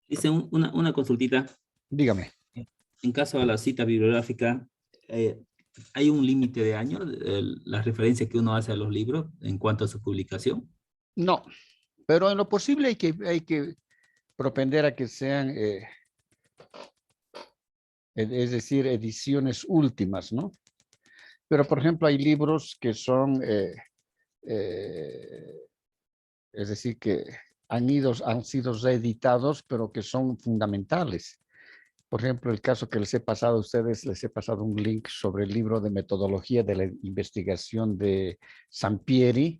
Hice una consultita. Dígame. En caso de la cita bibliográfica, ¿hay un límite de años, las referencias que uno hace a los libros en cuanto a su publicación? No, pero en lo posible hay que propender a que sean, es decir, ediciones últimas, ¿no? Pero, por ejemplo, hay libros que son, eh, es decir, que han sido reeditados, pero que son fundamentales. Por ejemplo, el caso que les he pasado a ustedes, les he pasado un link sobre el libro de metodología de la investigación de Sampieri.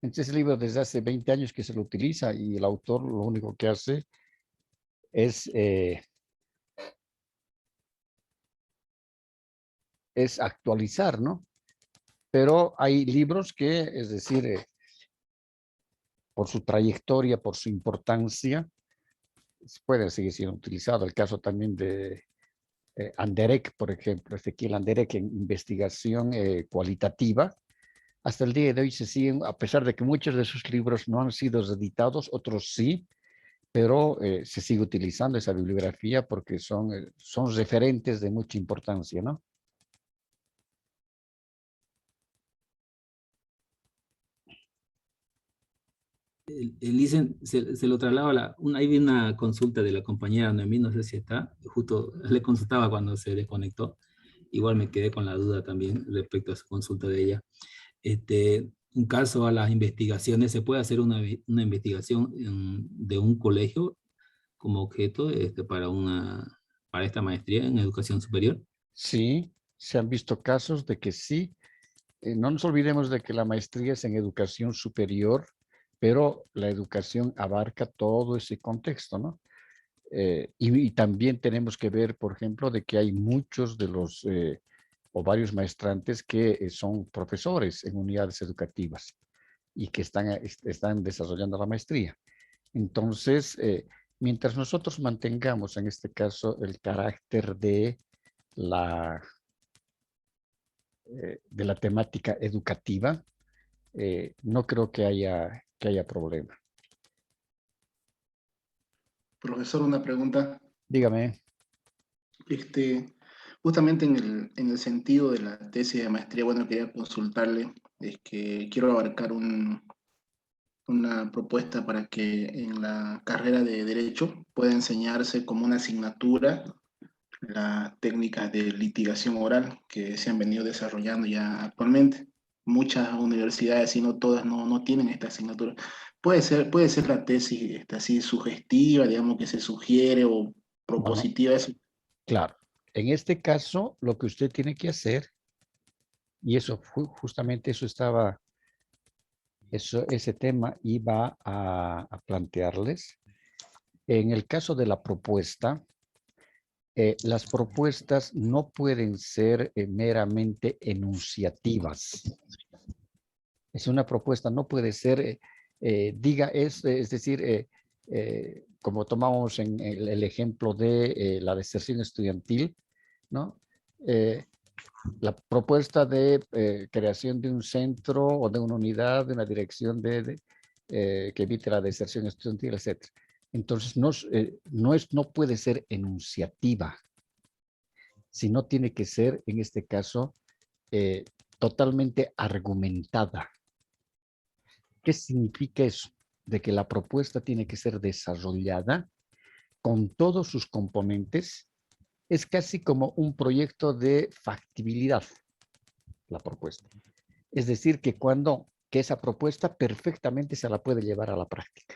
Entonces, el libro desde hace 20 años que se lo utiliza y el autor lo único que hace es actualizar, ¿no? Pero hay libros que, es decir, por su trayectoria, por su importancia, pueden seguir siendo utilizados. El caso también de Anderek, por ejemplo, Ezequiel Anderek en investigación cualitativa. Hasta el día de hoy se siguen, a pesar de que muchos de sus libros no han sido editados, otros sí, pero se sigue utilizando esa bibliografía porque son referentes de mucha importancia, ¿no? Dicen, se lo traslado a ahí vi una consulta de la compañera Noemí, no sé si está, justo le consultaba cuando se desconectó, igual me quedé con la duda también respecto a su consulta de ella. Un caso a las investigaciones, ¿se puede hacer una investigación de un colegio como objeto para esta maestría en educación superior? Sí, se han visto casos de que sí. No nos olvidemos de que la maestría es en educación superior, pero la educación abarca todo ese contexto, ¿no? Y también tenemos que ver, por ejemplo, de que hay muchos de los o varios maestrantes que son profesores en unidades educativas y que están desarrollando la maestría. Entonces, mientras nosotros mantengamos en este caso el carácter la, de la temática educativa, no creo que haya problema. Profesor, una pregunta. Dígame. Justamente en el sentido de la tesis de maestría, bueno, quería consultarle, es que quiero abarcar una propuesta para que en la carrera de Derecho pueda enseñarse como una asignatura las técnicas de litigación oral que se han venido desarrollando ya actualmente. Muchas universidades, y no todas, no tienen esta asignatura. Puede ser la tesis así sugestiva, digamos, que se sugiere o Bueno, propositiva, eso. claro. En este caso, lo que usted tiene que hacer, y eso justamente ese tema iba a plantearles. En el caso de la propuesta, las propuestas no pueden ser meramente enunciativas. Es una propuesta, no puede ser, es decir, como tomamos en el ejemplo de la deserción estudiantil, ¿no? La propuesta de creación de un centro o de una unidad, de una dirección que evite la deserción estudiantil, etc. Entonces, no puede ser enunciativa, sino tiene que ser, en este caso, totalmente argumentada. ¿Qué significa eso? De que la propuesta tiene que ser desarrollada con todos sus componentes. Es casi como un proyecto de factibilidad, la propuesta. Es decir, que esa propuesta perfectamente se la puede llevar a la práctica.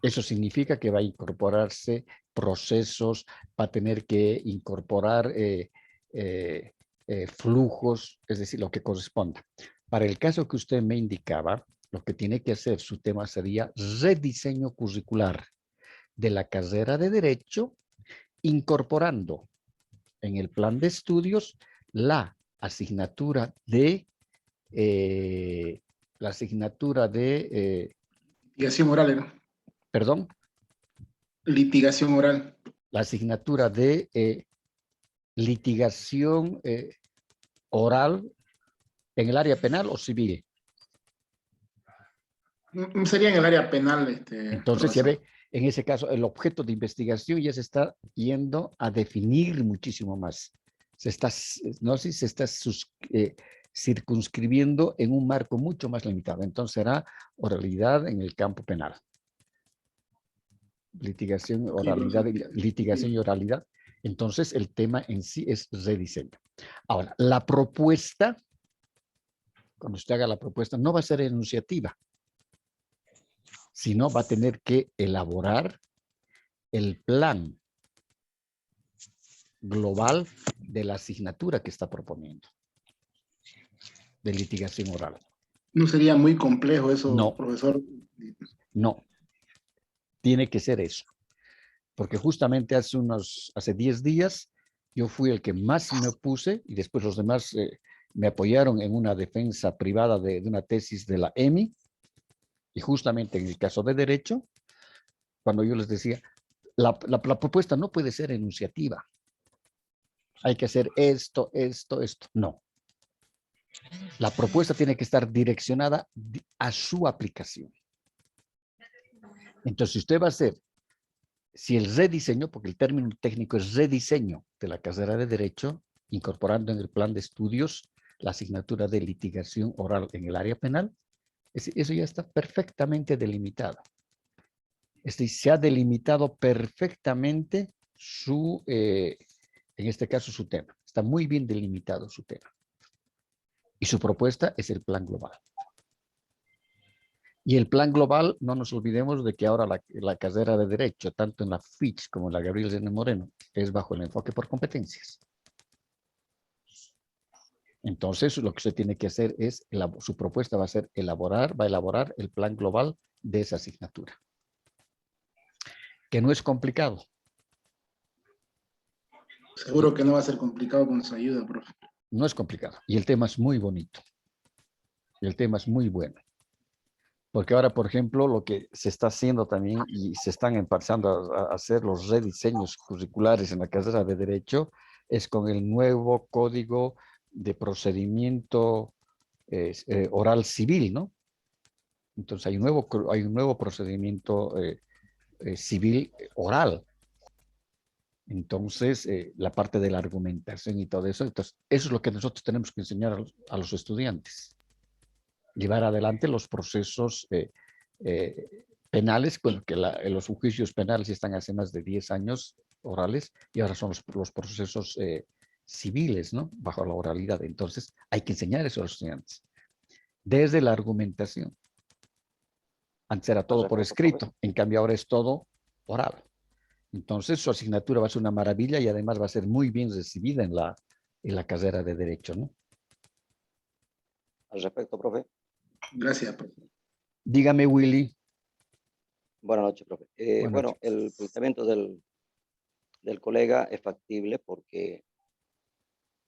Eso significa que va a incorporarse procesos, va a tener que incorporar flujos, es decir, lo que corresponda. Para el caso que usted me indicaba, lo que tiene que hacer su tema sería rediseño curricular de la carrera de Derecho, incorporando en el plan de estudios la asignatura de Litigación oral, ¿no? perdón, Litigación oral. la asignatura de litigación oral en el área penal o civil. Sería en el área penal, Entonces, ya profesor. ve, En ese caso, el objeto de investigación ya se está yendo a definir muchísimo más. Se está, no sé, se está circunscribiendo en un marco mucho más limitado. Entonces será oralidad en el campo penal. Litigación, oralidad, litigación y oralidad. Entonces el tema en sí es rediseño. Ahora, la propuesta, cuando usted haga la propuesta, no va a ser enunciativa, sino va a tener que elaborar el plan global de la asignatura que está proponiendo de litigación oral. ¿No sería muy complejo eso, No, profesor? no. Tiene que ser eso. Porque justamente hace 10 días yo fui el que más me opuse y después los demás me apoyaron en una defensa privada de una tesis de la EMI. Y justamente en el caso de derecho, cuando yo les decía, la propuesta no puede ser enunciativa. Hay que hacer esto, esto, esto. No. La propuesta tiene que estar direccionada a su aplicación. Entonces, si usted va a hacer, si el rediseño, porque el término técnico es rediseño de la carrera de Derecho, incorporando en el plan de estudios la asignatura de litigación oral en el área penal, eso ya está perfectamente delimitado. Se ha delimitado perfectamente en este caso, su tema. Está muy bien delimitado su tema. Y su propuesta es el plan global. Y el plan global, no nos olvidemos de que ahora la carrera de Derecho, tanto en la FICH como en la Gabriel N. Moreno, es bajo el enfoque por competencias. Entonces, lo que usted tiene que hacer es, su propuesta va a ser va a elaborar el plan global de esa asignatura. Que no es complicado. Seguro que no va a ser complicado con su ayuda, profe. No es complicado. Y el tema es muy bonito. Y el tema es muy bueno. Porque ahora, por ejemplo, lo que se está haciendo también y se están empezando a hacer los rediseños curriculares en la carrera de Derecho es con el nuevo Código de Procedimiento Oral Civil, ¿no? Entonces hay un nuevo procedimiento civil oral. Entonces, la parte de la argumentación y todo eso. Entonces, eso es lo que nosotros tenemos que enseñar a los estudiantes. Llevar adelante los procesos penales, bueno, que los juicios penales están hace más de 10 años orales y ahora son los procesos civiles, ¿no? Bajo la oralidad. Entonces, hay que enseñar eso a los estudiantes. Desde la argumentación. Antes era todo por escrito, en cambio ahora es todo oral. Entonces, su asignatura va a ser una maravilla y además va a ser muy bien recibida en la carrera de Derecho, ¿no? Al respecto, profe. Gracias, profe. Dígame, Willy. Buenas noches, profe. Bueno, el planteamiento del colega es factible porque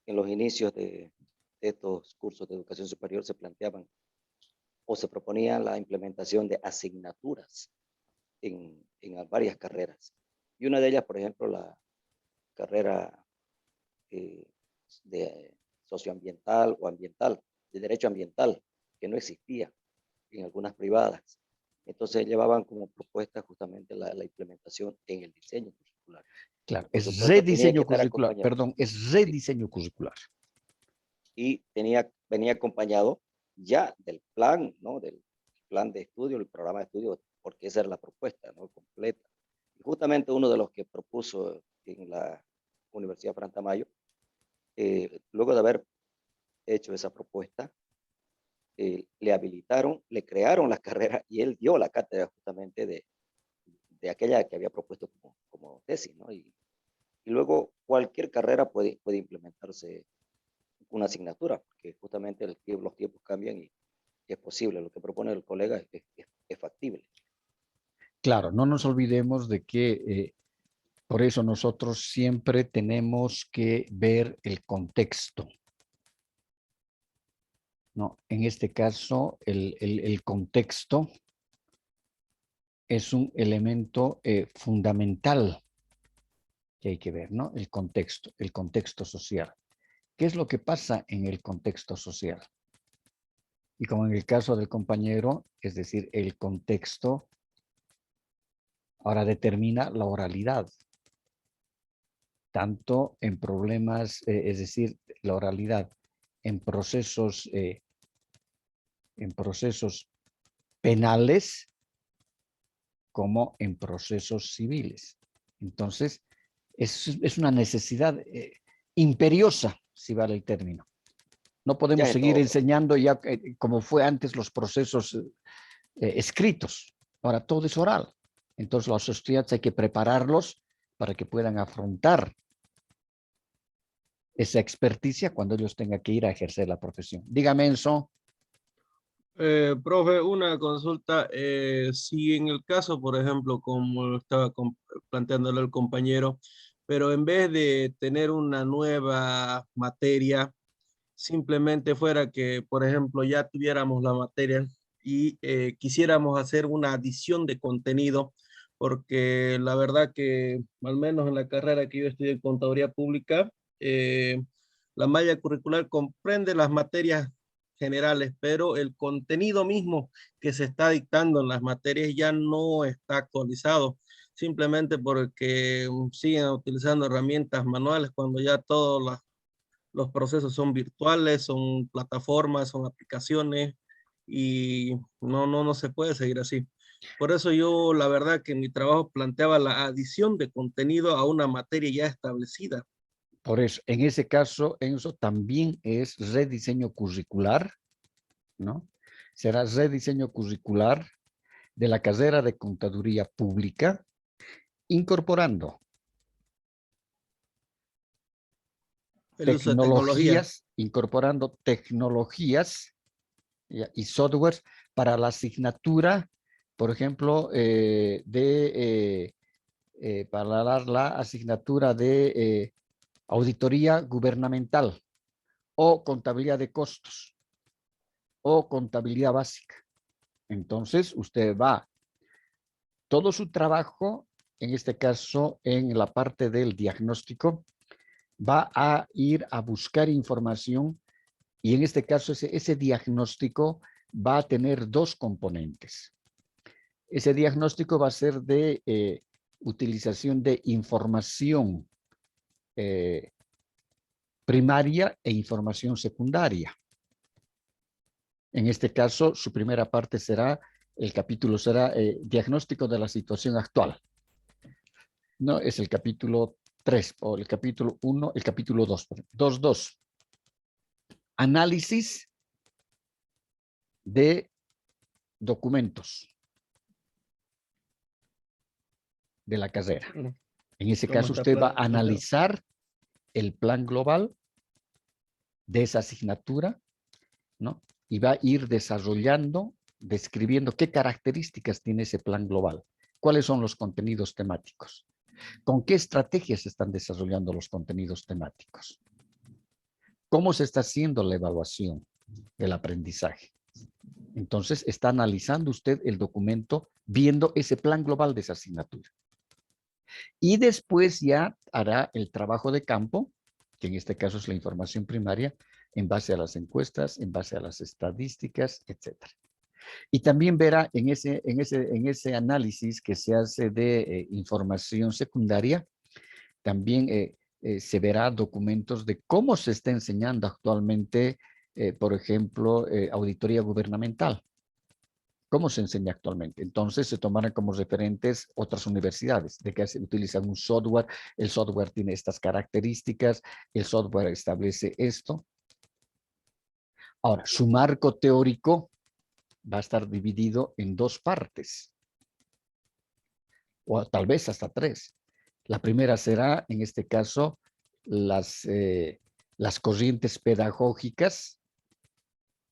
en los inicios de estos cursos de educación superior se planteaban o se proponía la implementación de asignaturas en varias carreras. Y una de ellas, por ejemplo, la carrera de socioambiental o ambiental, de derecho ambiental, que no existía en algunas privadas. Entonces llevaban como propuesta justamente la implementación en el diseño curricular. Claro, es rediseño curricular, perdón, es rediseño sí. curricular. Y venía acompañado ya del plan, ¿no? Del plan de estudio, el programa de estudio, porque esa era la propuesta, ¿no? Completa. Y justamente uno de los que propuso en la Universidad Fran Tamayo, luego de haber hecho esa propuesta, le habilitaron, le crearon la carrera y él dio la cátedra justamente de aquella que había propuesto como tesis, ¿no? Y luego cualquier carrera puede implementarse una asignatura, porque justamente los tiempos cambian y es posible. Lo que propone el colega es factible. Claro, no nos olvidemos de que por eso nosotros siempre tenemos que ver el contexto. ¿No? En este caso, el contexto es un elemento fundamental que hay que ver, ¿no? El contexto social. ¿Qué es lo que pasa en el contexto social? Y como en el caso del compañero, es decir, el contexto Ahora determina la oralidad, tanto en problemas, es decir, la oralidad en procesos penales como en procesos civiles. Entonces, es una necesidad imperiosa, si vale el término. No podemos Ya es seguir todo. enseñando ya como fue antes los procesos escritos. Ahora todo es oral. Entonces los estudiantes hay que prepararlos para que puedan afrontar esa experticia cuando ellos tengan que ir a ejercer la profesión. Dígame, Enzo. Profe, una consulta. Si en el caso, por ejemplo, como lo estaba planteándole el compañero, pero en vez de tener una nueva materia, simplemente fuera que, por ejemplo, ya tuviéramos la materia y quisiéramos hacer una adición de contenido, porque la verdad que, al menos en la carrera que yo estudié en Contaduría Pública, la malla curricular comprende las materias generales, pero el contenido mismo que se está dictando en las materias ya no está actualizado, simplemente porque siguen utilizando herramientas manuales cuando ya todos los procesos son virtuales, son plataformas, son aplicaciones y no se puede seguir así. Por eso yo, la verdad que en mi trabajo planteaba la adición de contenido a una materia ya establecida. Por eso, en ese caso, Enzo, también es rediseño curricular, ¿no? Será rediseño curricular de la carrera de Contaduría Pública, incorporando El uso de tecnología. tecnologías y softwares para la asignatura, por ejemplo, para la asignatura de auditoría gubernamental o contabilidad de costos o contabilidad básica. Entonces, usted va todo su trabajo, en este caso, en la parte del diagnóstico, va a ir a buscar información y en este caso ese diagnóstico va a tener dos componentes. Ese diagnóstico va a ser de utilización de información primaria e información secundaria. En este caso, su primera parte será, el capítulo será diagnóstico de la situación actual. No, es el capítulo 3 o el capítulo 1, el capítulo 2. 2.2. Análisis de documentos de la carrera. En ese ¿Cómo caso, está usted va a planteado? analizar el plan global de esa asignatura, ¿no? Y va a ir desarrollando, describiendo qué características tiene ese plan global, cuáles son los contenidos temáticos, con qué estrategias se están desarrollando los contenidos temáticos, cómo se está haciendo la evaluación del aprendizaje. Entonces, está analizando usted el documento viendo ese plan global de esa asignatura. Y después ya hará el trabajo de campo, que en este caso es la información primaria, en base a las encuestas, en base a las estadísticas, etc. Y también verá en ese análisis que se hace de información secundaria, también se verá documentos de cómo se está enseñando actualmente, por ejemplo, auditoría gubernamental. ¿Cómo se enseña actualmente? Entonces se tomarán como referentes otras universidades, de que se utilizan un software, el software tiene estas características, el software establece esto. Ahora, su marco teórico va a estar dividido en dos partes, o tal vez hasta tres. La primera será, en este caso, las corrientes pedagógicas,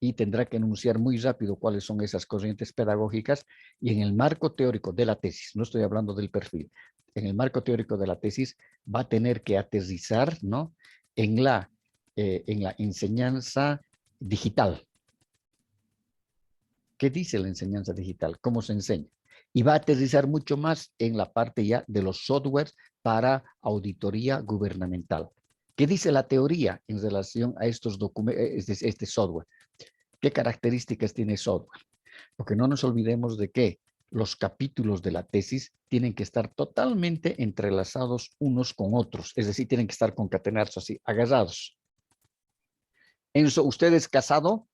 y tendrá que enunciar muy rápido cuáles son esas corrientes pedagógicas, y en el marco teórico de la tesis, no estoy hablando del perfil, en el marco teórico de la tesis va a tener que aterrizar, ¿no?, en la enseñanza digital. ¿Qué dice la enseñanza digital? ¿Cómo se enseña? Y va a aterrizar mucho más en la parte ya de los softwares para auditoría gubernamental. ¿Qué dice la teoría en relación a estos documentos, este software? ¿Qué características tiene software? Porque no nos olvidemos de que los capítulos de la tesis tienen que estar totalmente entrelazados unos con otros, es decir, tienen que estar concatenados así, agarrados. Enzo, ¿usted es casado?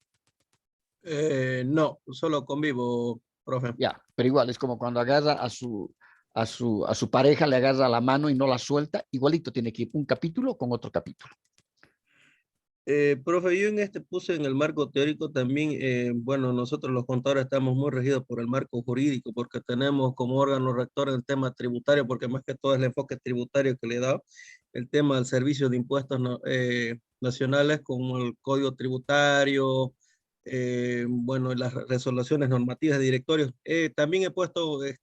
No, solo convivo, profe. Ya, pero igual es como cuando agarra a su pareja, le agarra la mano y no la suelta, igualito tiene que ir un capítulo con otro capítulo. Profe, yo en este puse en el marco teórico también, bueno, nosotros los contadores estamos muy regidos por el marco jurídico, porque tenemos como órgano rector el tema tributario, porque más que todo es el enfoque tributario que le da el tema del servicio de impuestos nacionales, como el código tributario, bueno, las resoluciones normativas de directorios. También he puesto, me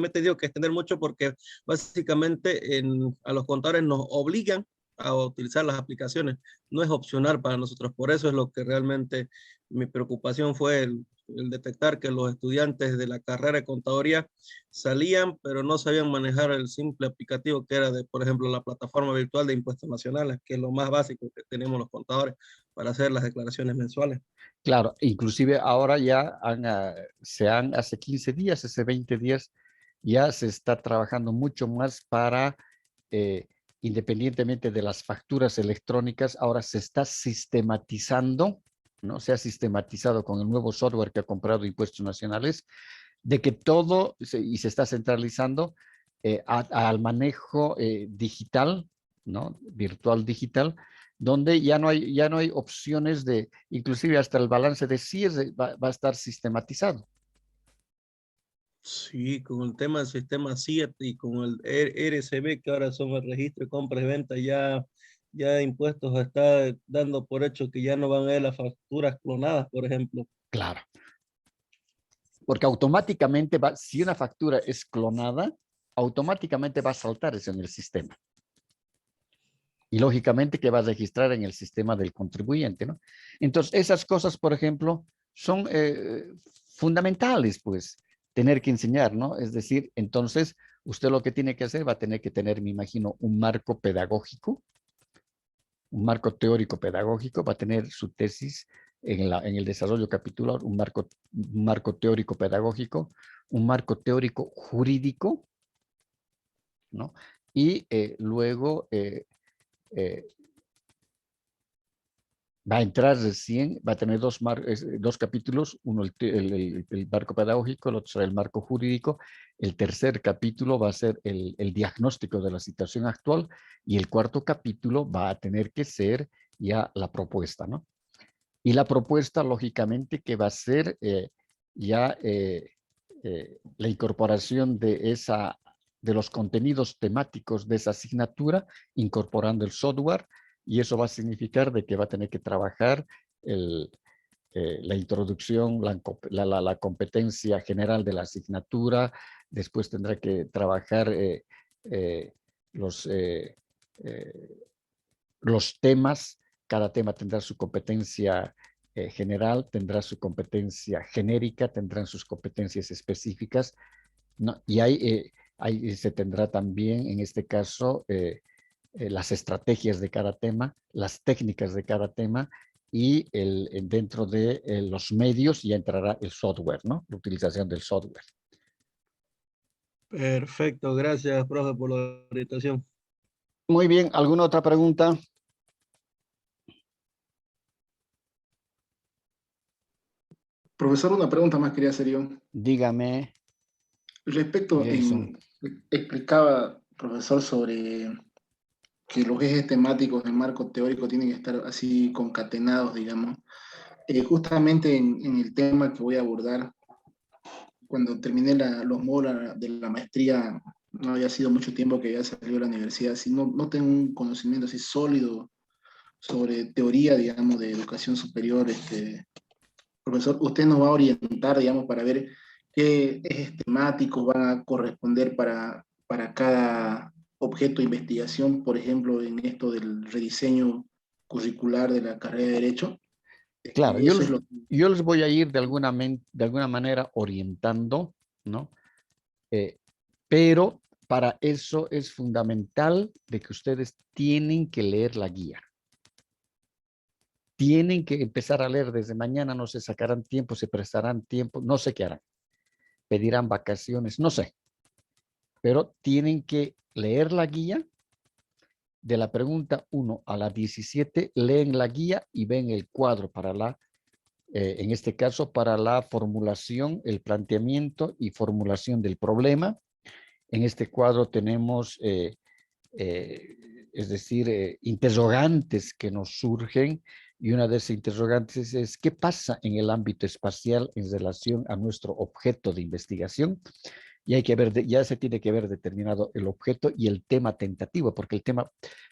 he tenido que extender mucho porque básicamente a los contadores nos obligan a utilizar las aplicaciones, no es opcional para nosotros. Por eso es lo que realmente mi preocupación fue el detectar que los estudiantes de la carrera de contaduría salían, pero no sabían manejar el simple aplicativo que era de, por ejemplo, la plataforma virtual de impuestos nacionales, que es lo más básico que tenemos los contadores para hacer las declaraciones mensuales. Claro, inclusive ahora ya hace 15 días, hace 20 días, ya se está trabajando mucho más para, independientemente de las facturas electrónicas, ahora se está sistematizando, ¿no? Se ha sistematizado con el nuevo software que ha comprado Impuestos Nacionales, de que todo, y se está centralizando al manejo digital, ¿no? Virtual digital, donde ya no hay opciones de, inclusive hasta el balance de cierre va a estar sistematizado. Sí, con el tema del sistema 7 y con el RCB, que ahora son el registro de compra y venta, ya impuestos está dando por hecho que ya no van a ver las facturas clonadas, por ejemplo. Claro. Porque automáticamente si una factura es clonada, automáticamente va a saltar eso en el sistema. Y lógicamente que va a registrar en el sistema del contribuyente, ¿no? Entonces, esas cosas, por ejemplo, son fundamentales, pues, tener que enseñar, ¿no? Es decir, entonces, usted lo que tiene que hacer va a tener que tener, me imagino, un marco pedagógico, un marco teórico pedagógico, va a tener su tesis en el desarrollo capitular, un marco teórico pedagógico, un marco teórico jurídico, ¿no? Y luego va a entrar recién, va a tener dos capítulos, uno el marco pedagógico, el otro será el marco jurídico, el tercer capítulo va a ser el diagnóstico de la situación actual y el cuarto capítulo va a tener que ser ya la propuesta, ¿no? Y la propuesta, lógicamente, que va a ser la incorporación de los contenidos temáticos de esa asignatura, incorporando el software, y eso va a significar de que va a tener que trabajar la introducción, la competencia general de la asignatura, después tendrá que trabajar los temas, cada tema tendrá su competencia general, tendrá su competencia genérica, tendrán sus competencias específicas, ¿no? Y ahí se tendrá también, en este caso, las estrategias de cada tema, las técnicas de cada tema y dentro de los medios ya entrará el software, ¿no? La utilización del software. Perfecto, gracias, profe, por la orientación. Muy bien, ¿alguna otra pregunta? Profesor, una pregunta más quería hacer yo. Dígame, Respecto, Jason. explicaba, profesor, sobre que los ejes temáticos del marco teórico tienen que estar así concatenados, digamos. Justamente en el tema que voy a abordar, cuando terminé los módulos de la maestría, no había sido mucho tiempo que había salido de la universidad, así no tengo un conocimiento así sólido sobre teoría, digamos, de educación superior. Profesor, usted nos va a orientar, digamos, para ver qué ejes temáticos van a corresponder para cada objeto de investigación, por ejemplo, en esto del rediseño curricular de la carrera de Derecho. Claro, Eso es lo que... yo les voy a ir de alguna manera orientando, ¿no? Pero para eso es fundamental de que ustedes tienen que leer la guía. Tienen que empezar a leer desde mañana, no se sacarán tiempo, se prestarán tiempo, no sé qué harán. pedirán vacaciones, no sé. Pero tienen que leer la guía. De la pregunta 1 a la 17, leen la guía y ven el cuadro para la, en este caso, para la formulación, el planteamiento y formulación del problema. En este cuadro tenemos, es decir, interrogantes que nos surgen, y una de esas interrogantes es ¿qué pasa en el ámbito espacial en relación a nuestro objeto de investigación? Y hay que ver, ya se tiene que ver determinado el objeto y el tema tentativo, porque el tema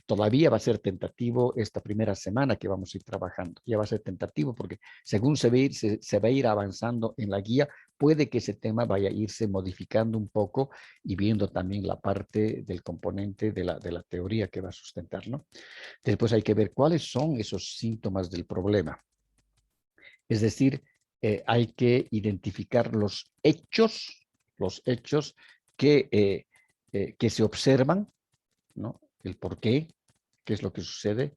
todavía va a ser tentativo esta primera semana que vamos a ir trabajando. Ya va a ser tentativo porque según se va a ir avanzando en la guía, puede que ese tema vaya a irse modificando un poco y viendo también la parte del componente de la teoría que va a sustentar, ¿no? Después hay que ver cuáles son esos síntomas del problema. Es decir, hay que identificar los hechos que se observan, ¿no? El por qué es lo que sucede.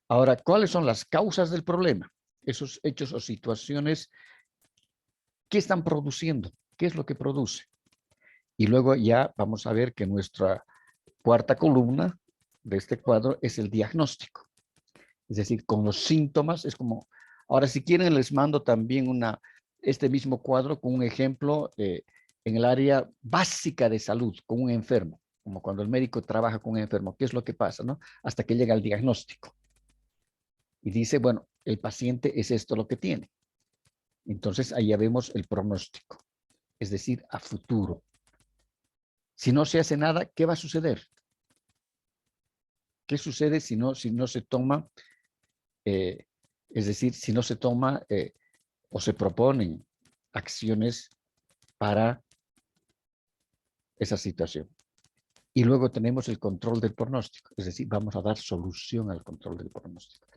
Ahora, ¿cuáles son las causas del problema? Esos hechos o situaciones, ¿qué están produciendo? ¿Qué es lo que produce? Y luego ya vamos a ver que nuestra cuarta columna de este cuadro es el diagnóstico. Es decir, con los síntomas, es como, ahora si quieren les mando también este mismo cuadro con un ejemplo en el área básica de salud, con un enfermo, como cuando el médico trabaja con un enfermo, ¿qué es lo que pasa, no? Hasta que llega el diagnóstico. Y dice, bueno, el paciente es esto lo que tiene. Entonces ahí ya vemos el pronóstico, es decir, a futuro. Si no se hace nada, ¿qué va a suceder? ¿Qué sucede si no se toma, es decir, si no se toma o se proponen acciones para esa situación? Y luego tenemos el control del pronóstico, es decir, vamos a dar solución al control del pronóstico.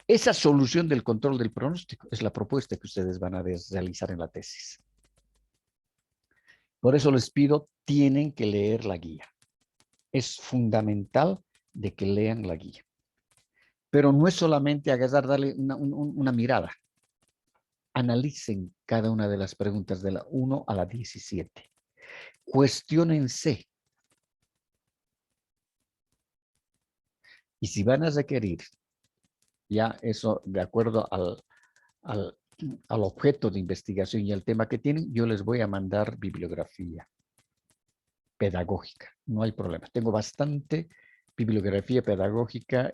Esa solución del control del pronóstico es la propuesta que ustedes van a realizar en la tesis. Por eso les pido, tienen que leer la guía. Es fundamental de que lean la guía. Pero no es solamente agarrar, darle una mirada. Analicen cada una de las preguntas de la 1 a la 17. Cuestiónense. Y si van a requerir, ya eso de acuerdo al objeto de investigación y al tema que tienen, yo les voy a mandar bibliografía pedagógica. No hay problema. Tengo bastante bibliografía pedagógica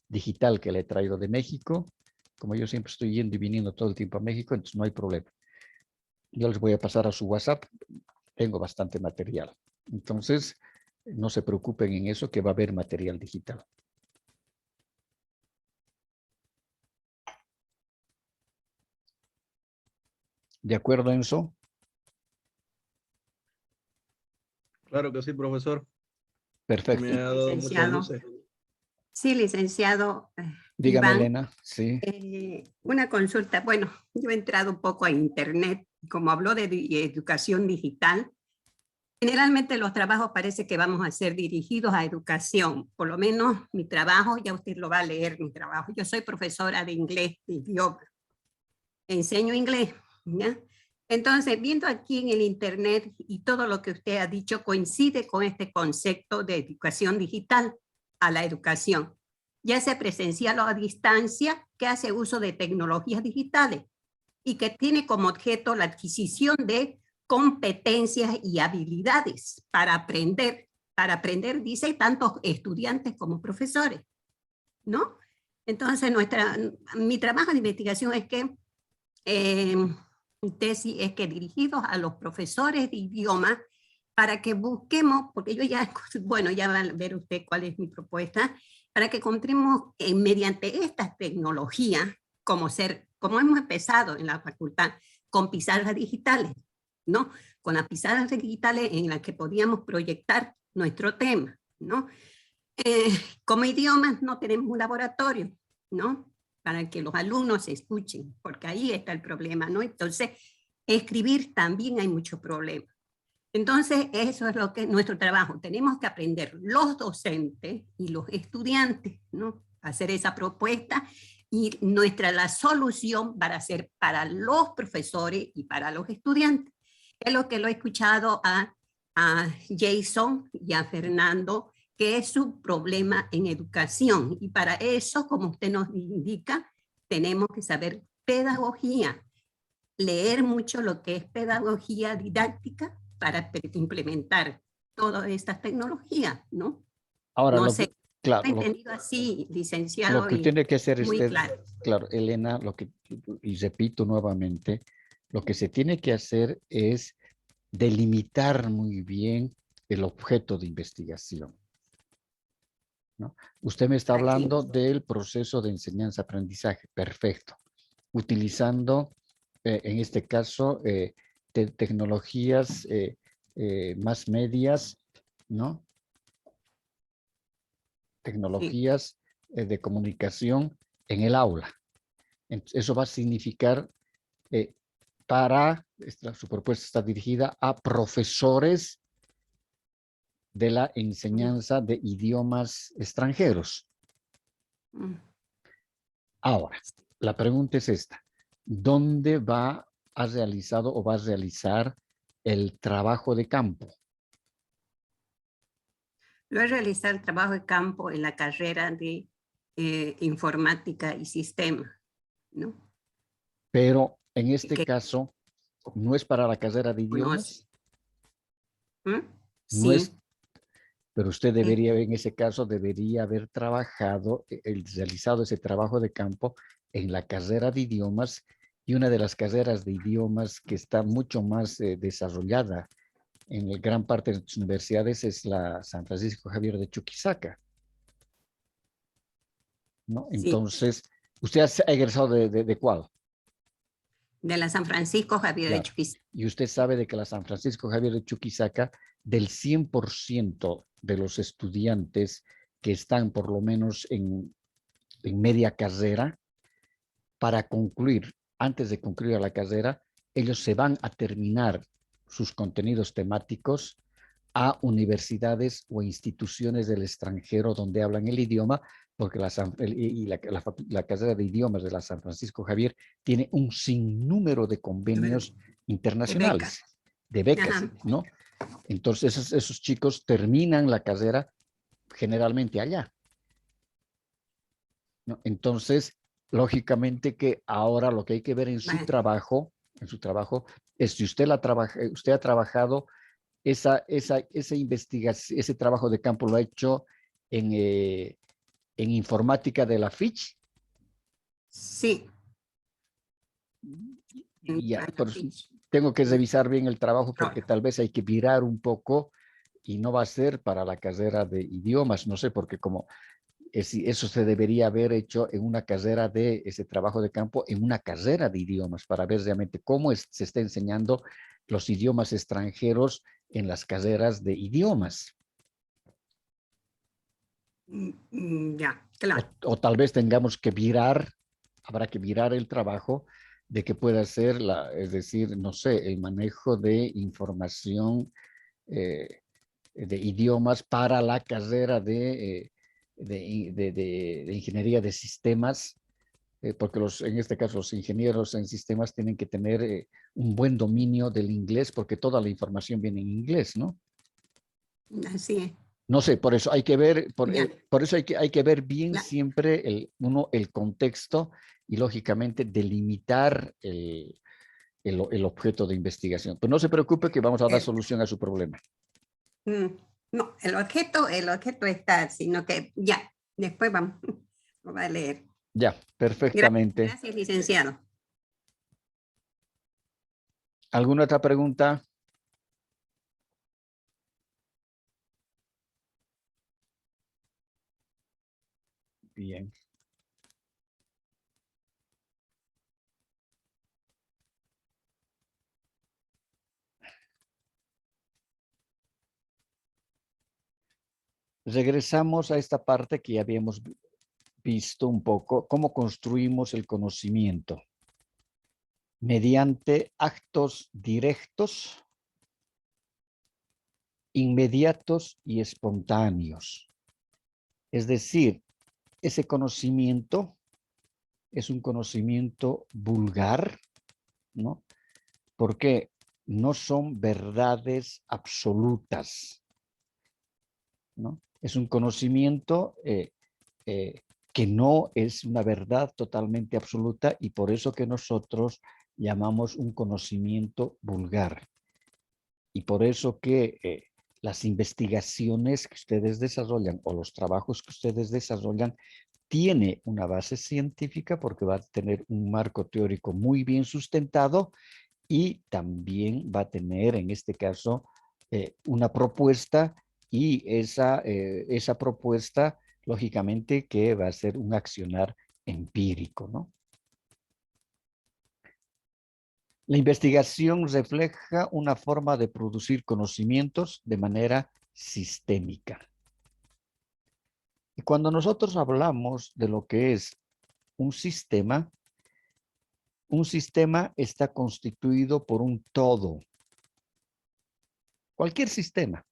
digital que le he traído de México. Como yo siempre estoy yendo y viniendo todo el tiempo a México, entonces no hay problema. Yo les voy a pasar a su WhatsApp. Tengo bastante material. Entonces, no se preocupen en eso, que va a haber material digital. ¿De acuerdo, Enzo? Claro que sí, profesor. Perfecto. Me ha dado muchas luces. Sí, licenciado. Dígame, Iván, Elena. Sí. una consulta. Bueno, yo he entrado un poco a internet, como habló de educación digital. Generalmente los trabajos parece que vamos a ser dirigidos a educación. Por lo menos mi trabajo, ya usted lo va a leer, mi trabajo. Yo soy profesora de inglés, de idioma. Enseño inglés, ¿ya? Entonces, viendo aquí en el internet y todo lo que usted ha dicho coincide con este concepto de educación digital a la educación, ya sea presencial o a distancia, que hace uso de tecnologías digitales y que tiene como objeto la adquisición de competencias y habilidades para aprender, dice, tanto estudiantes como profesores, ¿no? Entonces, mi trabajo de investigación es que mi tesis es que dirigidos a los profesores de idioma para que busquemos, porque yo ya, bueno, ya va a ver usted cuál es mi propuesta, para que encontremos mediante estas tecnologías, como hemos empezado en la facultad, con pizarras digitales, ¿no? Con las pizarras digitales en las que podíamos proyectar nuestro tema, ¿no? Como idiomas no tenemos un laboratorio, ¿no? Para que los alumnos se escuchen, porque ahí está el problema, ¿no? Entonces, escribir también hay mucho problema. Entonces, eso es lo que es nuestro trabajo. Tenemos que aprender los docentes y los estudiantes, ¿no? Hacer esa propuesta y la solución para hacer para los profesores y para los estudiantes. Es lo que lo he escuchado a Jason y a Fernando, que es su problema en educación. Y para eso, como usted nos indica, tenemos que saber pedagogía, leer mucho lo que es pedagogía didáctica para implementar todas estas tecnologías, ¿no? Ahora, No lo sé, que, claro, he entendido así, lo licenciado, que y tiene que hacer muy usted, claro. claro, Elena, y repito nuevamente, lo que se tiene que hacer es delimitar muy bien el objeto de investigación, ¿no? Usted me está Aquí. hablando del proceso de enseñanza-aprendizaje, perfecto, utilizando, en este caso, tecnologías más medias, ¿no? Sí. Tecnologías de comunicación en el aula. Eso va a significar su propuesta está dirigida a profesores de la enseñanza de idiomas extranjeros. Mm. Ahora, la pregunta es esta. ¿Dónde va a realizar el trabajo de campo? Lo he realizado el trabajo de campo en la carrera de informática y sistema, ¿no? Pero en este Que caso, no es para la carrera de conoce. idiomas, ¿Mm? no Sí. es, pero usted debería, en ese caso, debería haber realizado ese trabajo de campo en la carrera de idiomas, y una de las carreras de idiomas que está mucho más desarrollada en gran parte de las universidades es la San Francisco Javier de Chuquisaca, ¿no? Sí, Entonces, ¿usted ha egresado de cuál? de la San Francisco Javier de Claro. Chuquisaca. Y usted sabe de que la San Francisco Javier de Chuquisaca, del 100% de los estudiantes que están por lo menos en media carrera, para concluir, antes de concluir la carrera, ellos se van a terminar sus contenidos temáticos a universidades o instituciones del extranjero donde hablan el idioma, porque la carrera de idiomas de la San Francisco Javier tiene un sinnúmero de convenios De internacionales, beca. de becas, Ajá. ¿no? Entonces esos chicos terminan la carrera generalmente allá, ¿no? Entonces, lógicamente que ahora lo que hay que ver en su Bueno, trabajo, es si usted ha trabajado esa investigación, ese trabajo de campo lo ha hecho en informática de la FICH. sí. Ya, Bueno, pero sí. tengo que revisar bien el trabajo porque Claro. tal vez hay que virar un poco y no va a ser para la carrera de idiomas, no sé, porque como eso se debería haber hecho en una carrera de ese trabajo de campo, en una carrera de idiomas, para ver realmente cómo se está enseñando los idiomas extranjeros en las carreras de idiomas. Ya, claro. O tal vez tengamos que habrá que virar el trabajo de que pueda ser, es decir, no sé, el manejo de información de idiomas para la carrera de ingeniería de sistemas, porque en este caso los ingenieros en sistemas tienen que tener un buen dominio del inglés, porque toda la información viene en inglés, ¿no? Así es. No sé, por eso hay que ver, Ya. por eso hay que ver bien La- siempre el contexto y lógicamente delimitar el objeto de investigación. Pero no se preocupe que vamos a dar el- solución a su problema. no, el objeto está, sino que ya, después vamos, lo va a leer. Ya, perfectamente. Gracias, licenciado. ¿Alguna otra pregunta? Bien. Regresamos a esta parte que ya habíamos visto un poco, cómo construimos el conocimiento mediante actos directos, inmediatos y espontáneos. Es decir, ese conocimiento es un conocimiento vulgar, ¿no? ¿Por qué? no son verdades absolutas, ¿no? Es un conocimiento que no es una verdad totalmente absoluta y por eso que nosotros llamamos un conocimiento vulgar. Y por eso que las investigaciones que ustedes desarrollan o los trabajos que ustedes desarrollan tiene una base científica porque va a tener un marco teórico muy bien sustentado y también va a tener, en este caso, una propuesta y esa propuesta, lógicamente, que va a ser un accionar empírico, ¿no? La investigación refleja una forma de producir conocimientos de manera sistémica. Y cuando nosotros hablamos de lo que es un sistema está constituido por un todo. Cualquier sistema.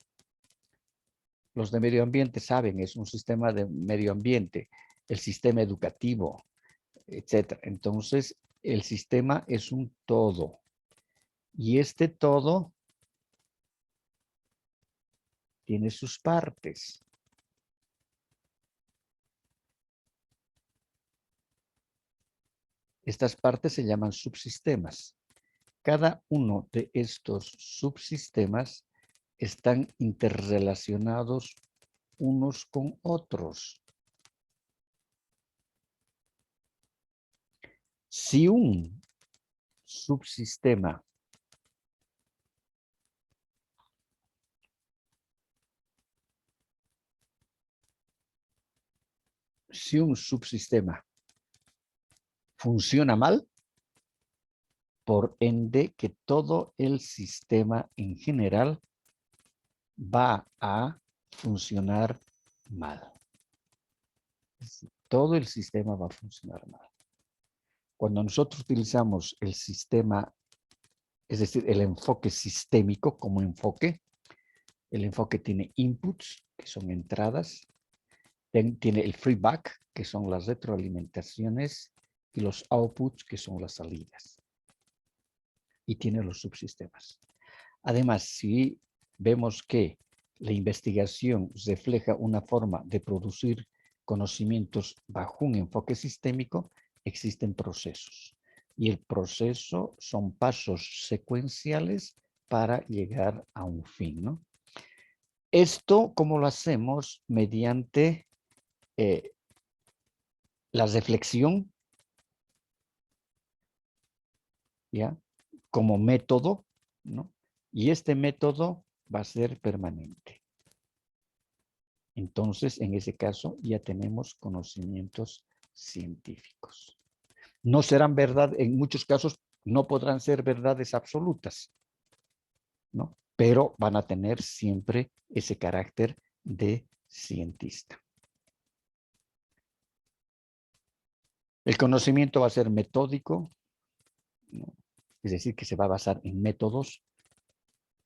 Los de medio ambiente saben, es un sistema de medio ambiente, el sistema educativo, etc. Entonces, el sistema es un todo. Y este todo tiene sus partes. Estas partes se llaman subsistemas. Cada uno de estos subsistemas están interrelacionados unos con otros. Si un subsistema funciona mal, por ende que todo el sistema en general va a funcionar mal. Todo el sistema va a funcionar mal. Cuando nosotros utilizamos el sistema, es decir, el enfoque sistémico como enfoque, el enfoque tiene inputs, que son entradas, tiene el feedback, que son las retroalimentaciones, y los outputs, que son las salidas. Y tiene los subsistemas. Además, si vemos que la investigación refleja una forma de producir conocimientos bajo un enfoque sistémico, existen procesos. Y el proceso son pasos secuenciales para llegar a un fin, ¿no? Esto, ¿cómo lo hacemos? Mediante la reflexión, ¿ya? Como método, ¿no? Y este método va a ser permanente. Entonces, en ese caso, ya tenemos conocimientos científicos. No serán verdad, en muchos casos no podrán ser verdades absolutas, ¿no? Pero van a tener siempre ese carácter de cientista. El conocimiento va a ser metódico, ¿no? Es decir, que se va a basar en métodos.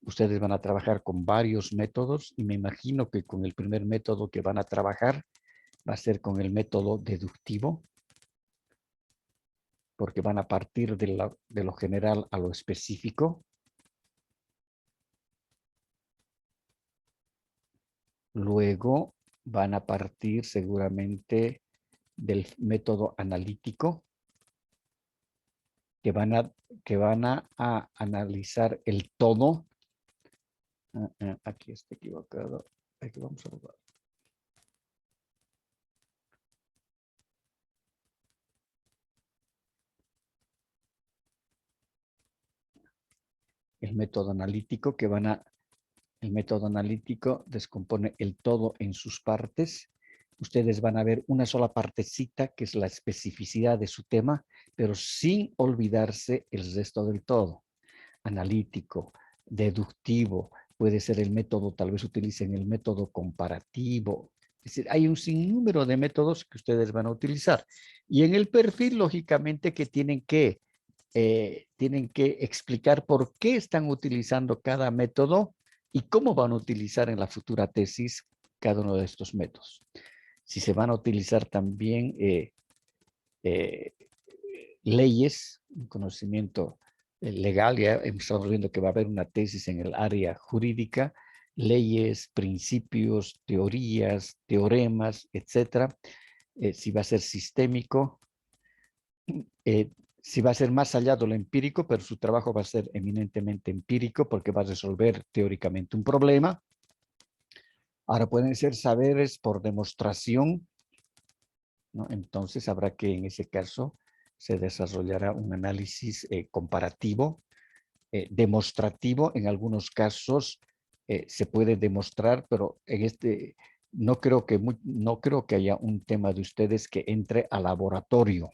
Ustedes van a trabajar con varios métodos y me imagino que con el primer método que van a trabajar va a ser con el método deductivo, porque van a partir de lo general a lo específico. Luego van a partir seguramente del método analítico, que van a analizar el todo. Aquí está equivocado. Aquí vamos a ver. El método analítico el método analítico descompone el todo en sus partes. Ustedes van a ver una sola partecita que es la especificidad de su tema, pero sin olvidarse el resto del todo. Analítico, deductivo, puede ser el método, tal vez utilicen el método comparativo. Es decir, hay un sinnúmero de métodos que ustedes van a utilizar. Y en el perfil, lógicamente, que tienen que explicar por qué están utilizando cada método y cómo van a utilizar en la futura tesis cada uno de estos métodos. Si se van a utilizar también leyes, un conocimiento legal, ya estamos viendo que va a haber una tesis en el área jurídica, leyes, principios, teorías, teoremas, etcétera. Si va a ser sistémico, si va a ser más allá de lo empírico, pero su trabajo va a ser eminentemente empírico porque va a resolver teóricamente un problema. Ahora pueden ser saberes por demostración, ¿no? Entonces habrá que en ese caso se desarrollará un análisis comparativo, demostrativo. En algunos casos se puede demostrar, pero en este no creo que haya un tema de ustedes que entre a laboratorio.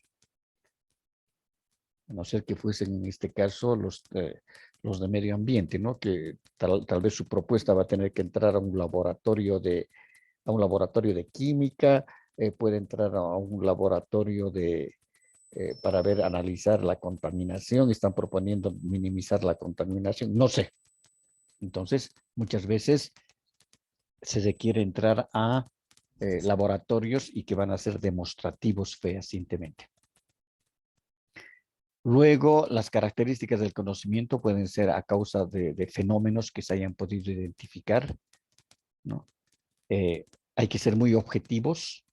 A no ser que fuesen en este caso los de medio ambiente, ¿no? Que tal vez su propuesta va a tener que entrar a un laboratorio de química, puede entrar a un laboratorio para analizar la contaminación, están proponiendo minimizar la contaminación, no sé. Entonces, muchas veces se requiere entrar a laboratorios y que van a ser demostrativos fehacientemente. Luego, las características del conocimiento pueden ser a causa de fenómenos que se hayan podido identificar, ¿no? Hay que ser muy objetivos,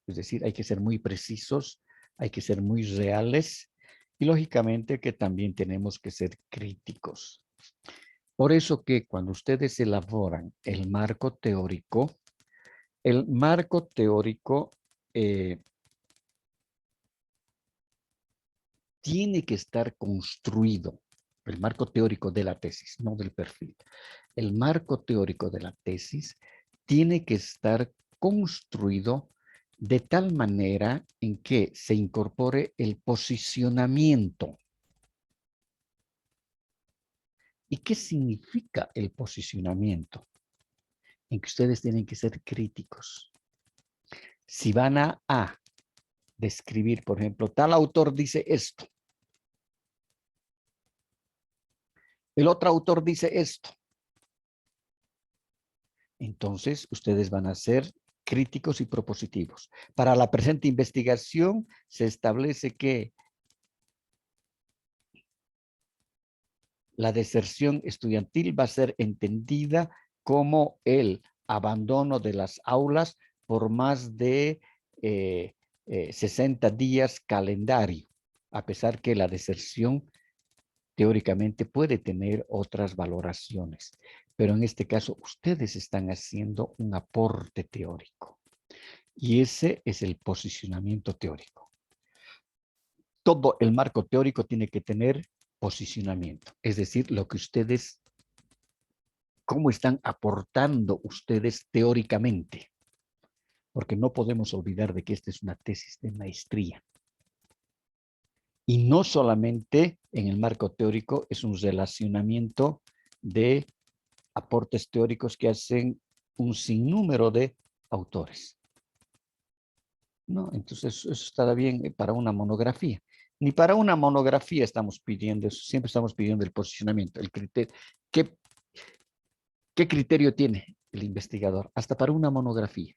es decir, hay que ser muy precisos, hay que ser muy reales y lógicamente que también tenemos que ser críticos. Por eso que cuando ustedes elaboran el marco teórico tiene que estar construido, el marco teórico de la tesis, no del perfil. El marco teórico de la tesis tiene que estar construido de tal manera en que se incorpore el posicionamiento. ¿Y qué significa el posicionamiento? En que ustedes tienen que ser críticos. Si van a describir, por ejemplo, tal autor dice esto, el otro autor dice esto, entonces ustedes van a ser críticos y propositivos. Para la presente investigación se establece que la deserción estudiantil va a ser entendida como el abandono de las aulas por más de 60 días calendario, a pesar que la deserción teóricamente puede tener otras valoraciones. Pero en este caso, ustedes están haciendo un aporte teórico. Y ese es el posicionamiento teórico. Todo el marco teórico tiene que tener posicionamiento. Es decir, lo que ustedes, cómo están aportando ustedes teóricamente. Porque no podemos olvidar de que esta es una tesis de maestría. Y no solamente en el marco teórico, es un relacionamiento de aportes teóricos que hacen un sinnúmero de autores. ¿No? Entonces, eso estará bien para una monografía. Ni para una monografía estamos pidiendo eso, siempre estamos pidiendo el posicionamiento, el criterio. ¿Qué criterio tiene el investigador? Hasta para una monografía.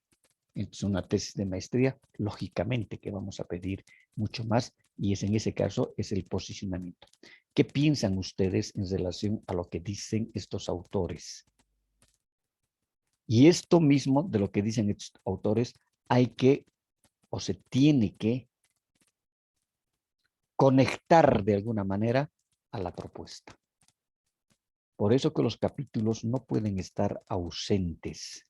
Entonces, una tesis de maestría, lógicamente que vamos a pedir mucho más, y en ese caso es el posicionamiento. ¿Qué piensan ustedes en relación a lo que dicen estos autores? Y esto mismo de lo que dicen estos autores hay que, o se tiene que conectar de alguna manera a la propuesta. Por eso que los capítulos no pueden estar ausentes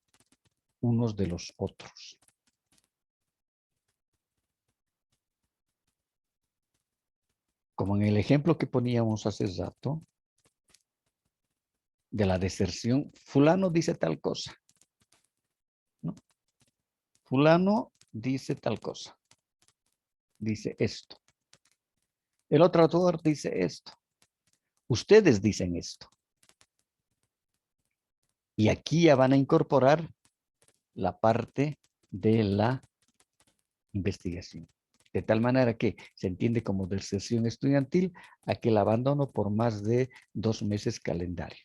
unos de los otros. Como en el ejemplo que poníamos hace rato, de la deserción, fulano dice tal cosa, ¿no? Fulano dice tal cosa, dice esto. El otro autor dice esto. Ustedes dicen esto. Y aquí ya van a incorporar la parte de la investigación. De tal manera que se entiende como deserción estudiantil aquel abandono por más de 2 meses calendario.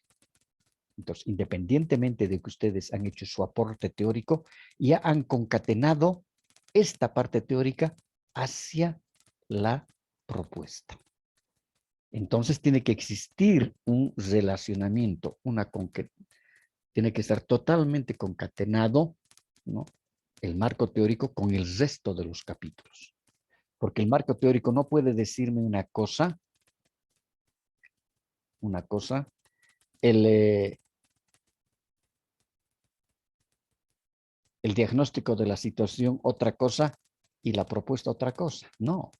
Entonces, independientemente de que ustedes han hecho su aporte teórico, ya han concatenado esta parte teórica hacia la propuesta. Entonces tiene que existir un relacionamiento, tiene que estar totalmente concatenado, ¿no? El marco teórico con el resto de los capítulos. Porque el marco teórico no puede decirme una cosa, el diagnóstico de la situación otra cosa y la propuesta otra cosa. No,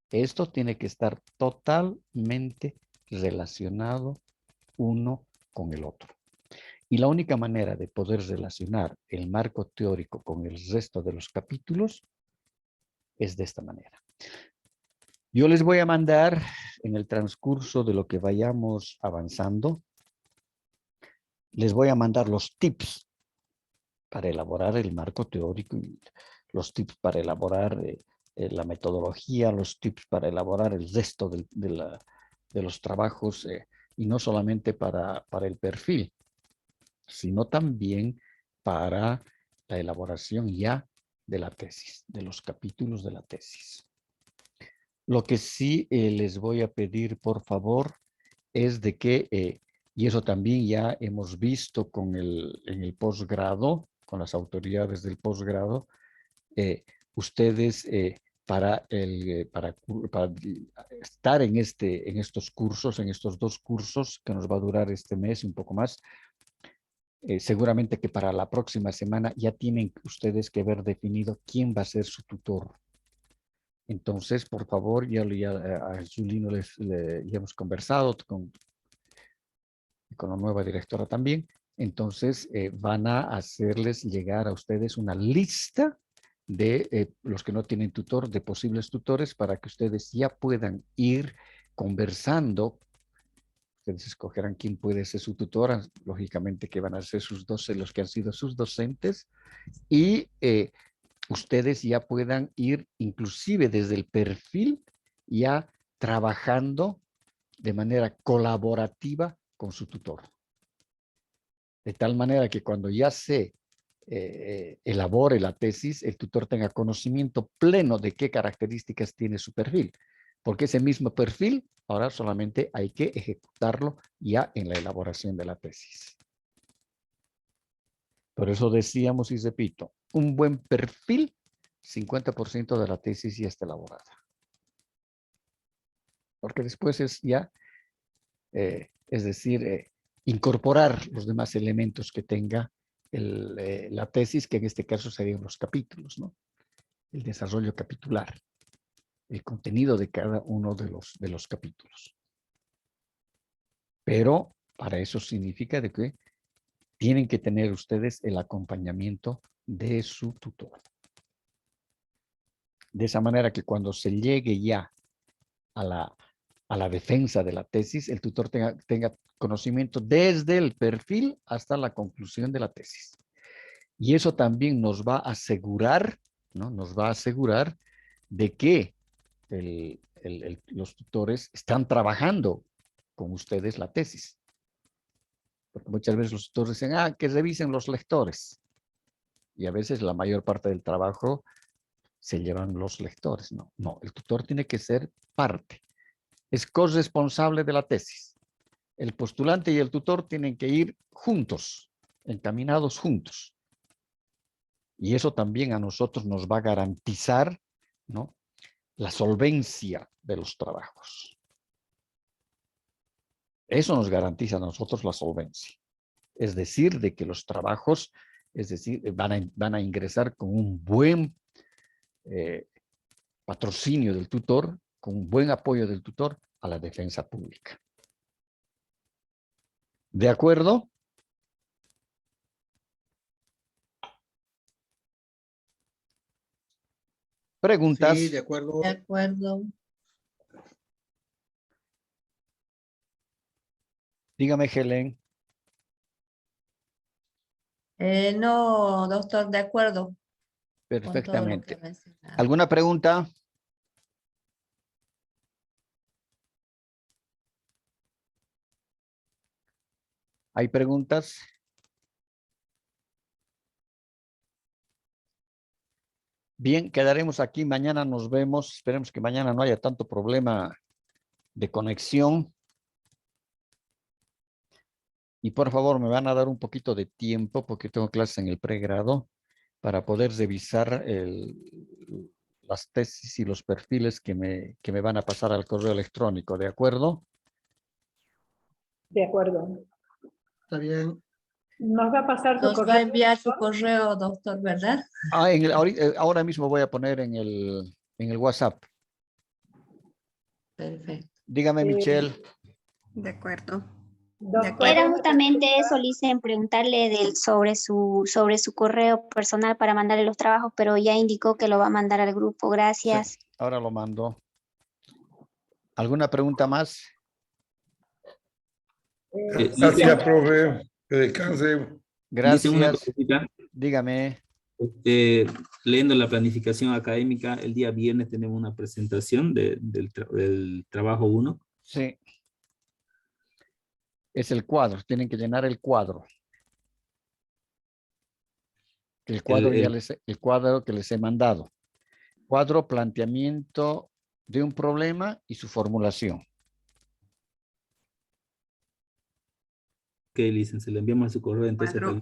esto tiene que estar totalmente relacionado uno con el otro. Y la única manera de poder relacionar el marco teórico con el resto de los capítulos es de esta manera. Yo les voy a mandar en el transcurso de lo que vayamos avanzando, les voy a mandar los tips para elaborar el marco teórico y los tips para elaborar la metodología, los tips para elaborar el resto de los trabajos y no solamente para el perfil, sino también para la elaboración ya de la tesis, de los capítulos de la tesis. Lo que sí les voy a pedir, por favor, es de que, y eso también ya hemos visto en el posgrado, con las autoridades del posgrado, ustedes para estar en estos cursos, en estos 2 cursos que nos va a durar este mes y un poco más, seguramente que para la próxima semana ya tienen ustedes que haber definido quién va a ser su tutor. Entonces, por favor, ya a Julino ya hemos conversado con la nueva directora también. Entonces, van a hacerles llegar a ustedes una lista de los que no tienen tutor, de posibles tutores, para que ustedes ya puedan ir conversando. Ustedes escogerán quién puede ser su tutora, lógicamente que van a ser los que han sido sus docentes, y ustedes ya puedan ir inclusive desde el perfil ya trabajando de manera colaborativa con su tutor. De tal manera que cuando ya se elabore la tesis, el tutor tenga conocimiento pleno de qué características tiene su perfil. Porque ese mismo perfil, ahora solamente hay que ejecutarlo ya en la elaboración de la tesis. Por eso decíamos y repito, un buen perfil, 50% de la tesis ya está elaborada. Porque después es ya, es decir, incorporar los demás elementos que tenga la tesis, que en este caso serían los capítulos, ¿no? El desarrollo capitular, el contenido de cada uno de los capítulos. Pero para eso significa de que tienen que tener ustedes el acompañamiento de su tutor. De esa manera que cuando se llegue ya a la defensa de la tesis, el tutor tenga conocimiento desde el perfil hasta la conclusión de la tesis. Y eso también nos va a asegurar, ¿no? Nos va a asegurar de que los tutores están trabajando con ustedes la tesis. Porque muchas veces los tutores dicen, que revisen los lectores. Y a veces la mayor parte del trabajo se llevan los lectores. No, no, el tutor tiene que ser parte. Es corresponsable de la tesis. El postulante y el tutor tienen que ir juntos, encaminados juntos. Y eso también a nosotros nos va a garantizar, ¿no?, la solvencia de los trabajos. Eso nos garantiza a nosotros la solvencia. Es decir, de que los trabajos, es decir, van a ingresar con un buen patrocinio del tutor, con un buen apoyo del tutor a la defensa pública. ¿De acuerdo? ¿Preguntas? Sí, de acuerdo. De acuerdo. Dígame, Helen. No, doctor, de acuerdo. Con todo lo que Perfectamente. mencionaba. ¿Alguna pregunta? ¿Hay preguntas? Bien, quedaremos aquí. Mañana nos vemos. Esperemos que mañana no haya tanto problema de conexión. Y por favor, me van a dar un poquito de tiempo porque tengo clases en el pregrado para poder revisar las tesis y los perfiles que me van a pasar al correo electrónico, ¿de acuerdo? De acuerdo. Está bien. Nos va a pasar su Nos va a correo. enviar su correo, doctor, ¿verdad? Ahora mismo voy a poner en el WhatsApp. Perfecto. Dígame, Michelle. De acuerdo. Doctor, Era justamente eso, Licen, preguntarle sobre su correo personal para mandarle los trabajos, pero ya indicó que lo va a mandar al grupo. Gracias. Sí, ahora lo mando. ¿Alguna pregunta más? Gracias, profe. Que descanse. Dice una Gracias. cosita. Dígame. Leyendo la planificación académica, el día viernes tenemos una presentación del trabajo 1. Sí. Es el cuadro. Tienen que llenar el cuadro. El cuadro el cuadro que les he mandado. Cuadro, planteamiento de un problema y su formulación. Ok, licenciado, se le enviamos a su correo. Entonces, Cuadro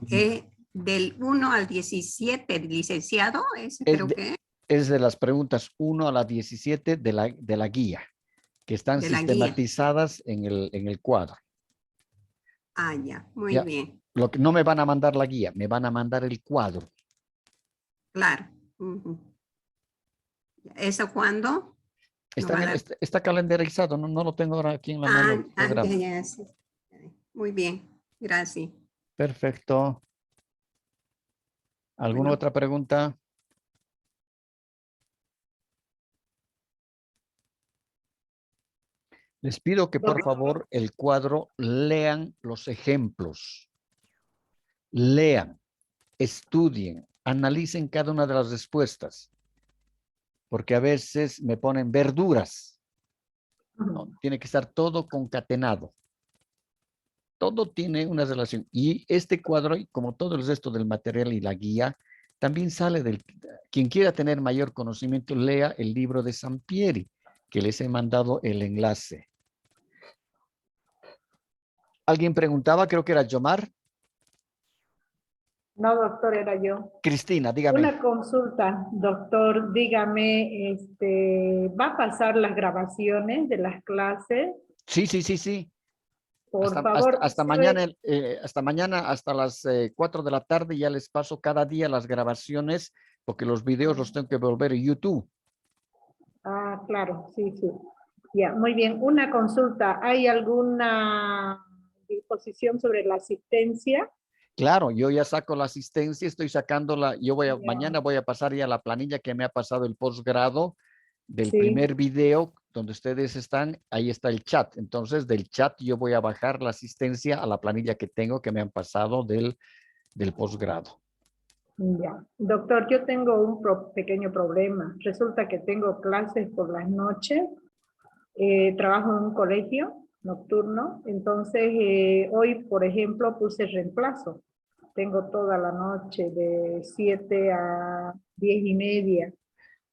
del 1 al 17, licenciado, ese creo que es de las preguntas 1 a la 17 de la guía, que están de la sistematizadas en el cuadro. Ah, ya, muy Ya. bien, Lo que no me van a mandar la guía, me van a mandar el cuadro. claro. Ujú. ¿Eso cuándo? Está calendarizado, no lo tengo ahora aquí en la mano. El programa. Ya, sí. Muy bien, gracias. Perfecto. ¿Alguna Bueno. otra pregunta? Les pido que por favor el cuadro lean los ejemplos. Lean, estudien, analicen cada una de las respuestas. Porque a veces me ponen verduras. No, tiene que estar todo concatenado. Todo tiene una relación. Y este cuadro, como todo el resto del material y la guía, también sale del... Quien quiera tener mayor conocimiento, lea el libro de Sampieri, que les he mandado el enlace. ¿Alguien preguntaba? Creo que era Yomar. No, doctor, era yo. Cristina, dígame. Una consulta, doctor, dígame, ¿va a pasar las grabaciones de las clases? Sí. Por favor. Hasta mañana, hasta las 4 de la tarde, ya les paso cada día las grabaciones, porque los videos los tengo que volver a YouTube. Ah, claro, sí. Ya, muy bien. Una consulta, ¿hay alguna disposición sobre la asistencia? Claro, yo ya saco la asistencia, estoy sacándola, mañana voy a pasar ya la planilla que me ha pasado el posgrado del primer video donde ustedes están, ahí está el chat. Entonces, del chat yo voy a bajar la asistencia a la planilla que tengo que me han pasado del posgrado. Ya. Doctor, yo tengo un pequeño problema. Resulta que tengo clases por las noches, trabajo en un colegio nocturno, entonces hoy, por ejemplo, puse reemplazo. Tengo toda la noche de 7 a 10:30.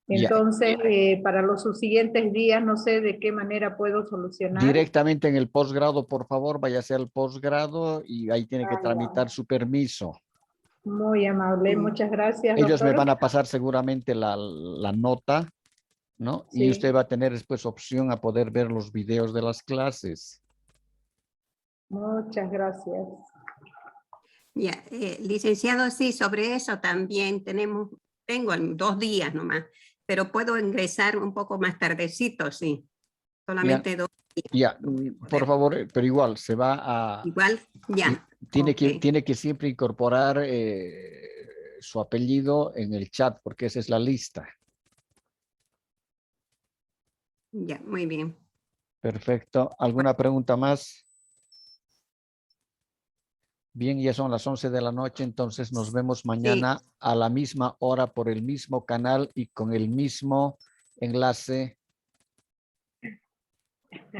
Entonces, para los siguientes días, no sé de qué manera puedo solucionar. Directamente en el posgrado, por favor, váyase al posgrado y ahí tiene que tramitar su permiso. Muy amable, muchas gracias, Ellos doctor. me van a pasar seguramente la nota, ¿no? Sí. Y usted va a tener después opción a poder ver los videos de las clases. Muchas gracias. Ya, licenciado, sí, sobre eso también tengo 2 días nomás, pero puedo ingresar un poco más tardecito, sí. Solamente 2 días. Ya, por favor, pero igual se va a... Igual, ya. Tiene que siempre incorporar su apellido en el chat, porque esa es la lista. Ya, muy bien. Perfecto. ¿Alguna pregunta más? Bien, ya son las 11 de la noche, entonces nos vemos mañana a la misma hora por el mismo canal y con el mismo enlace.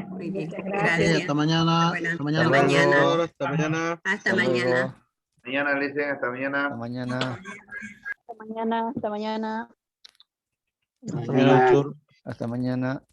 Muy bien. Gracias. Hasta mañana. Hasta mañana. Hasta mañana. Hasta mañana. Mañana, Licen, hasta mañana. Hasta mañana. Hasta mañana. Hasta mañana, doctor. Hasta mañana.